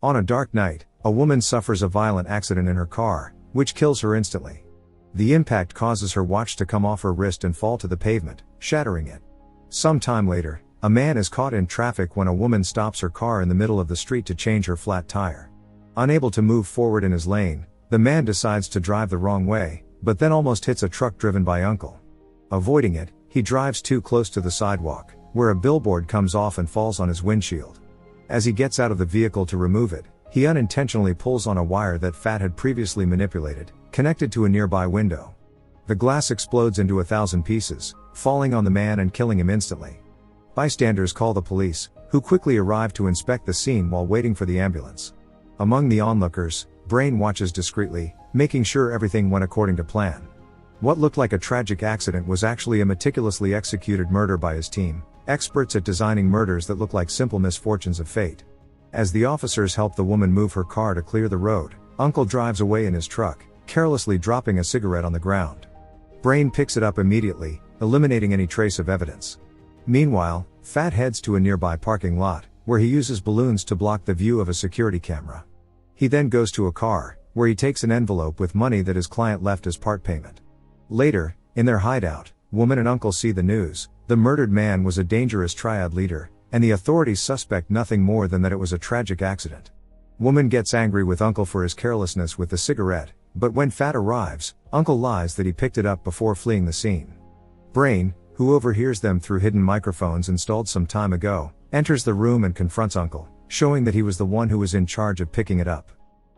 On a dark night, a woman suffers a violent accident in her car, which kills her instantly. The impact causes her watch to come off her wrist and fall to the pavement, shattering it. Some time later, a man is caught in traffic when a woman stops her car in the middle of the street to change her flat tire. Unable to move forward in his lane, the man decides to drive the wrong way, but then almost hits a truck driven by Uncle. Avoiding it, he drives too close to the sidewalk, where a billboard comes off and falls on his windshield. As he gets out of the vehicle to remove it, he unintentionally pulls on a wire that Fat had previously manipulated, connected to a nearby window. The glass explodes into 1,000 pieces, falling on the man and killing him instantly. Bystanders call the police, who quickly arrive to inspect the scene while waiting for the ambulance. Among the onlookers, Brain watches discreetly, making sure everything went according to plan. What looked like a tragic accident was actually a meticulously executed murder by his team, experts at designing murders that look like simple misfortunes of fate. As the officers help the woman move her car to clear the road, Uncle drives away in his truck, carelessly dropping a cigarette on the ground. Brain picks it up immediately, eliminating any trace of evidence. Meanwhile, Fat heads to a nearby parking lot, where he uses balloons to block the view of a security camera. He then goes to a car, where he takes an envelope with money that his client left as part payment. Later, in their hideout, Woman and Uncle see the news. The murdered man was a dangerous triad leader, and the authorities suspect nothing more than that it was a tragic accident. Woman gets angry with Uncle for his carelessness with the cigarette, but when Fat arrives, Uncle lies that he picked it up before fleeing the scene. Brain, who overhears them through hidden microphones installed some time ago, enters the room and confronts Uncle, showing that he was the one who was in charge of picking it up.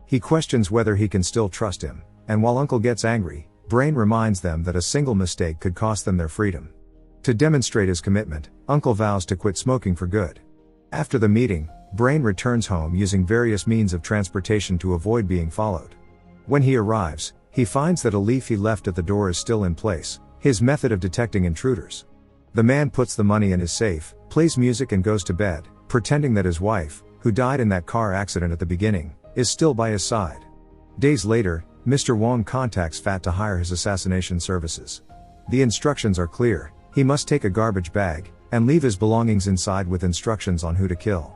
He questions whether he can still trust him, and while Uncle gets angry, Brain reminds them that a single mistake could cost them their freedom. To demonstrate his commitment, Uncle vows to quit smoking for good. After the meeting, Brain returns home using various means of transportation to avoid being followed. When he arrives, he finds that a leaf he left at the door is still in place, his method of detecting intruders. The man puts the money in his safe, plays music and goes to bed, pretending that his wife, who died in that car accident at the beginning, is still by his side. Days later, Mr. Wong contacts Fat to hire his assassination services. The instructions are clear: he must take a garbage bag, and leave his belongings inside with instructions on who to kill.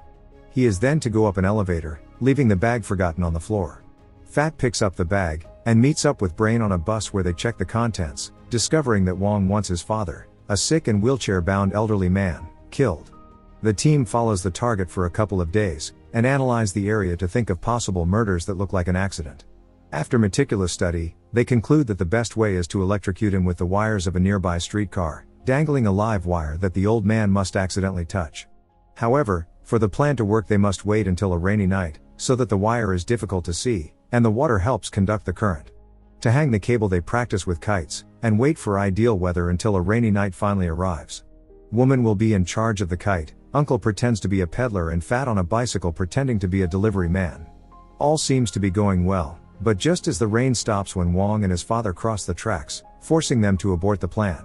He is then to go up an elevator, leaving the bag forgotten on the floor. Fat picks up the bag, and meets up with Brain on a bus where they check the contents, discovering that Wong wants his father, a sick and wheelchair-bound elderly man, killed. The team follows the target for a couple of days, and analyze the area to think of possible murders that look like an accident. After meticulous study, they conclude that the best way is to electrocute him with the wires of a nearby streetcar, dangling a live wire that the old man must accidentally touch. However, for the plan to work they must wait until a rainy night, so that the wire is difficult to see, and the water helps conduct the current. To hang the cable they practice with kites, and wait for ideal weather until a rainy night finally arrives. Woman will be in charge of the kite, Uncle pretends to be a peddler and Fat on a bicycle pretending to be a delivery man. All seems to be going well, but just as the rain stops when Wong and his father cross the tracks, forcing them to abort the plan.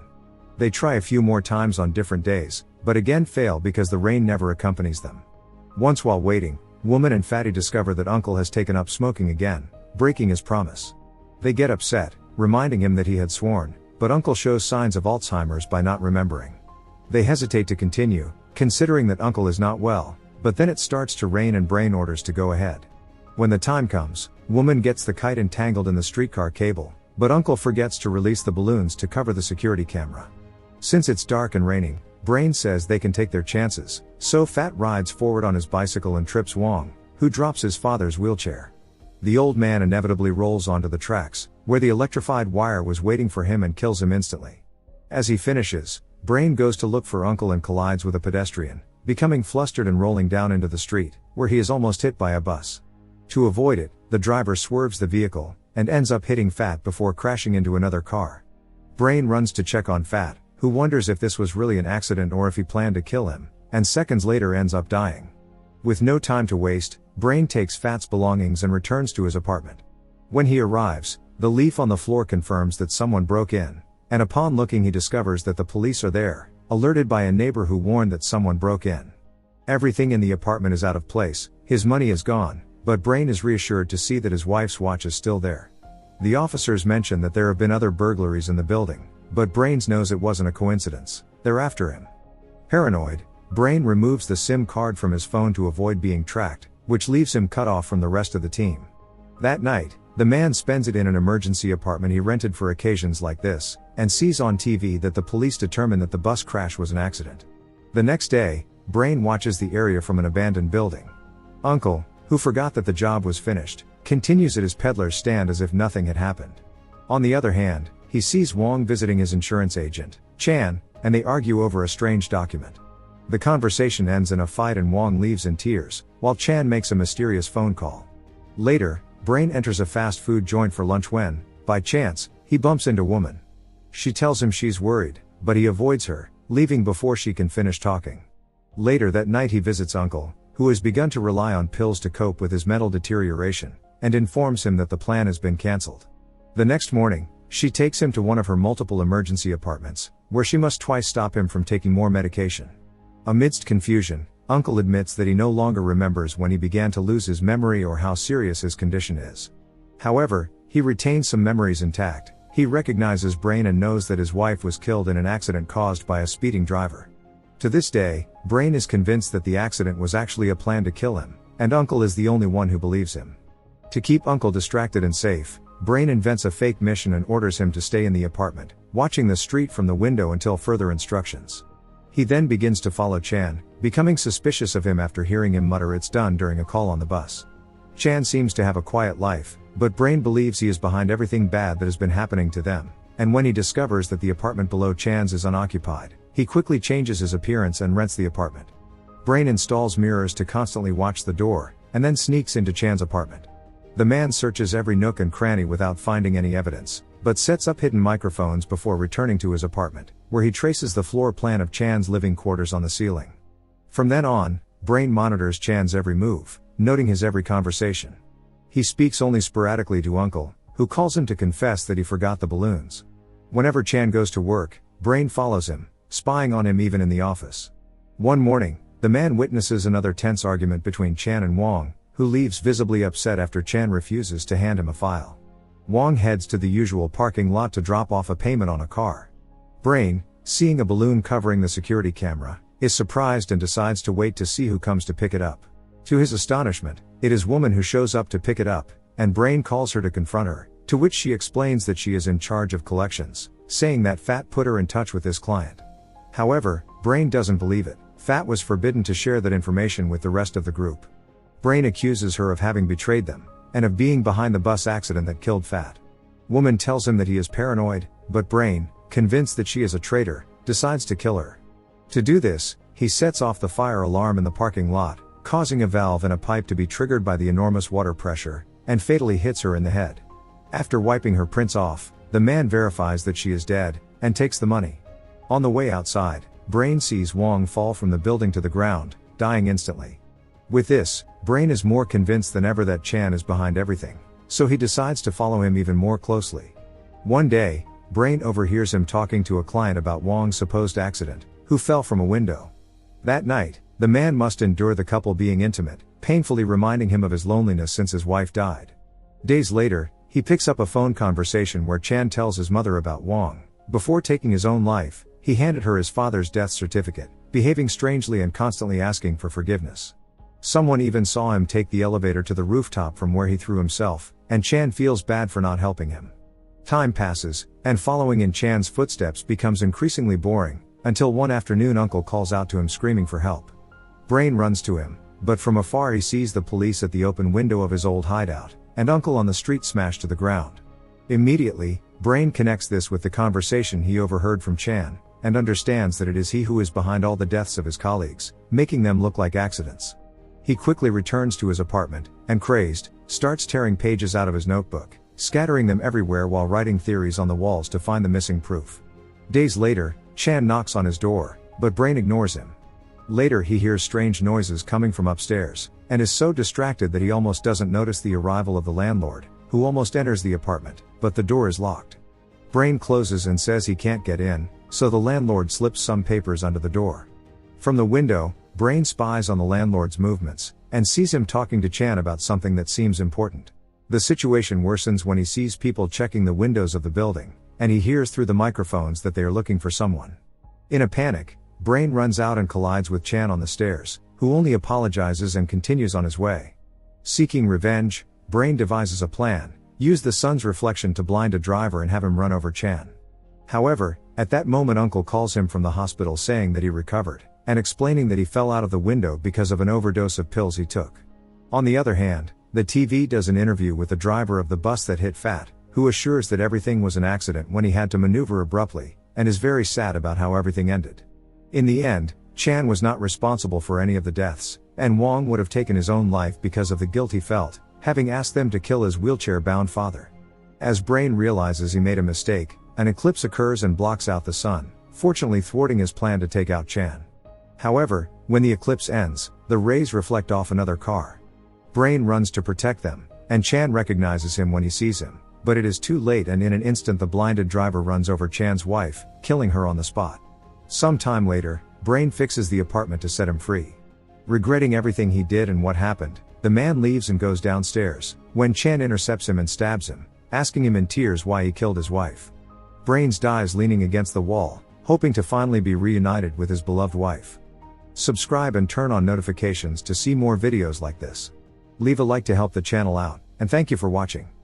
They try a few more times on different days, but again fail because the rain never accompanies them. Once while waiting, Woman and Fatty discover that Uncle has taken up smoking again, breaking his promise. They get upset, reminding him that he had sworn, but Uncle shows signs of Alzheimer's by not remembering. They hesitate to continue, considering that Uncle is not well, but then it starts to rain and Brain orders to go ahead. When the time comes, Woman gets the kite entangled in the streetcar cable, but Uncle forgets to release the balloons to cover the security camera. Since it's dark and raining, Brain says they can take their chances, so Fat rides forward on his bicycle and trips Wong, who drops his father's wheelchair. The old man inevitably rolls onto the tracks, where the electrified wire was waiting for him and kills him instantly. As he finishes, Brain goes to look for Uncle and collides with a pedestrian, becoming flustered and rolling down into the street, where he is almost hit by a bus. To avoid it, the driver swerves the vehicle, and ends up hitting Fat before crashing into another car. Brain runs to check on Fat, who wonders if this was really an accident or if he planned to kill him, and seconds later ends up dying. With no time to waste, Brain takes Fat's belongings and returns to his apartment. When he arrives, the leaf on the floor confirms that someone broke in, and upon looking he discovers that the police are there, alerted by a neighbor who warned that someone broke in. Everything in the apartment is out of place, his money is gone, but Brain is reassured to see that his wife's watch is still there. The officers mention that there have been other burglaries in the building, but Brains knows it wasn't a coincidence, they're after him. Paranoid, Brain removes the SIM card from his phone to avoid being tracked, which leaves him cut off from the rest of the team. That night, the man spends it in an emergency apartment he rented for occasions like this, and sees on TV that the police determine that the bus crash was an accident. The next day, Brain watches the area from an abandoned building. Uncle, who forgot that the job was finished, continues at his peddler's stand as if nothing had happened. On the other hand, he sees Wong visiting his insurance agent, Chan, and they argue over a strange document. The conversation ends in a fight and Wong leaves in tears, while Chan makes a mysterious phone call. Later, Brain enters a fast food joint for lunch when, by chance, he bumps into a woman. She tells him she's worried, but he avoids her, leaving before she can finish talking. Later that night he visits Uncle, who has begun to rely on pills to cope with his mental deterioration, and informs him that the plan has been cancelled. The next morning, she takes him to one of her multiple emergency apartments, where she must twice stop him from taking more medication. Amidst confusion, Uncle admits that he no longer remembers when he began to lose his memory or how serious his condition is. However, he retains some memories intact. He recognizes Brain and knows that his wife was killed in an accident caused by a speeding driver. To this day, Brain is convinced that the accident was actually a plan to kill him, and Uncle is the only one who believes him. To keep Uncle distracted and safe, Brain invents a fake mission and orders him to stay in the apartment, watching the street from the window until further instructions. He then begins to follow Chan, becoming suspicious of him after hearing him mutter "it's done" during a call on the bus. Chan seems to have a quiet life, but Brain believes he is behind everything bad that has been happening to them, and when he discovers that the apartment below Chan's is unoccupied, he quickly changes his appearance and rents the apartment. Brain installs mirrors to constantly watch the door, and then sneaks into Chan's apartment. The man searches every nook and cranny without finding any evidence, but sets up hidden microphones before returning to his apartment, where he traces the floor plan of Chan's living quarters on the ceiling. From then on, Brain monitors Chan's every move, noting his every conversation. He speaks only sporadically to Uncle, who calls him to confess that he forgot the balloons. Whenever Chan goes to work, Brain follows him, spying on him even in the office. One morning, the man witnesses another tense argument between Chan and Wong, who leaves visibly upset after Chan refuses to hand him a file. Wong heads to the usual parking lot to drop off a payment on a car. Brain, seeing a balloon covering the security camera, is surprised and decides to wait to see who comes to pick it up. To his astonishment, it is woman who shows up to pick it up, and Brain calls her to confront her, to which she explains that she is in charge of collections, saying that Fat put her in touch with his client. However, Brain doesn't believe it. Fat was forbidden to share that information with the rest of the group. Brain accuses her of having betrayed them, and of being behind the bus accident that killed Fat. Woman tells him that he is paranoid, but Brain, convinced that she is a traitor, decides to kill her. To do this, he sets off the fire alarm in the parking lot, causing a valve in a pipe to be triggered by the enormous water pressure, and fatally hits her in the head. After wiping her prints off, the man verifies that she is dead, and takes the money. On the way outside, Brain sees Wong fall from the building to the ground, dying instantly. With this, Brain is more convinced than ever that Chan is behind everything, so he decides to follow him even more closely. One day, Brain overhears him talking to a client about Wong's supposed accident, who fell from a window. That night, the man must endure the couple being intimate, painfully reminding him of his loneliness since his wife died. Days later, he picks up a phone conversation where Chan tells his mother about Wong. Before taking his own life, he handed her his father's death certificate, behaving strangely and constantly asking for forgiveness. Someone even saw him take the elevator to the rooftop from where he threw himself, and Chan feels bad for not helping him. Time passes, and following in Chan's footsteps becomes increasingly boring, until one afternoon Uncle calls out to him screaming for help. Brain runs to him, but from afar he sees the police at the open window of his old hideout, and Uncle on the street smashed to the ground. Immediately, Brain connects this with the conversation he overheard from Chan, and understands that it is he who is behind all the deaths of his colleagues, making them look like accidents. He quickly returns to his apartment, and crazed, starts tearing pages out of his notebook, scattering them everywhere while writing theories on the walls to find the missing proof. Days later, Chan knocks on his door, but Brain ignores him. Later he hears strange noises coming from upstairs, and is so distracted that he almost doesn't notice the arrival of the landlord, who almost enters the apartment, but the door is locked. Brain closes and says he can't get in, so the landlord slips some papers under the door. From the window, Brain spies on the landlord's movements, and sees him talking to Chan about something that seems important. The situation worsens when he sees people checking the windows of the building, and he hears through the microphones that they are looking for someone. In a panic, Brain runs out and collides with Chan on the stairs, who only apologizes and continues on his way. Seeking revenge, Brain devises a plan: use the sun's reflection to blind a driver and have him run over Chan. However, at that moment Uncle calls him from the hospital saying that he recovered, and explaining that he fell out of the window because of an overdose of pills he took. On the other hand, the TV does an interview with the driver of the bus that hit Fat, who assures that everything was an accident when he had to maneuver abruptly, and is very sad about how everything ended. In the end, Chan was not responsible for any of the deaths, and Wong would have taken his own life because of the guilt he felt, having asked them to kill his wheelchair-bound father. As Brain realizes he made a mistake, an eclipse occurs and blocks out the sun, fortunately thwarting his plan to take out Chan. However, when the eclipse ends, the rays reflect off another car. Brain runs to protect them, and Chan recognizes him when he sees him, but it is too late and in an instant the blinded driver runs over Chan's wife, killing her on the spot. Some time later, Brain fixes the apartment to set him free. Regretting everything he did and what happened, the man leaves and goes downstairs, when Chan intercepts him and stabs him, asking him in tears why he killed his wife. Brains dies leaning against the wall, hoping to finally be reunited with his beloved wife. Subscribe and turn on notifications to see more videos like this. Leave a like to help the channel out, and thank you for watching.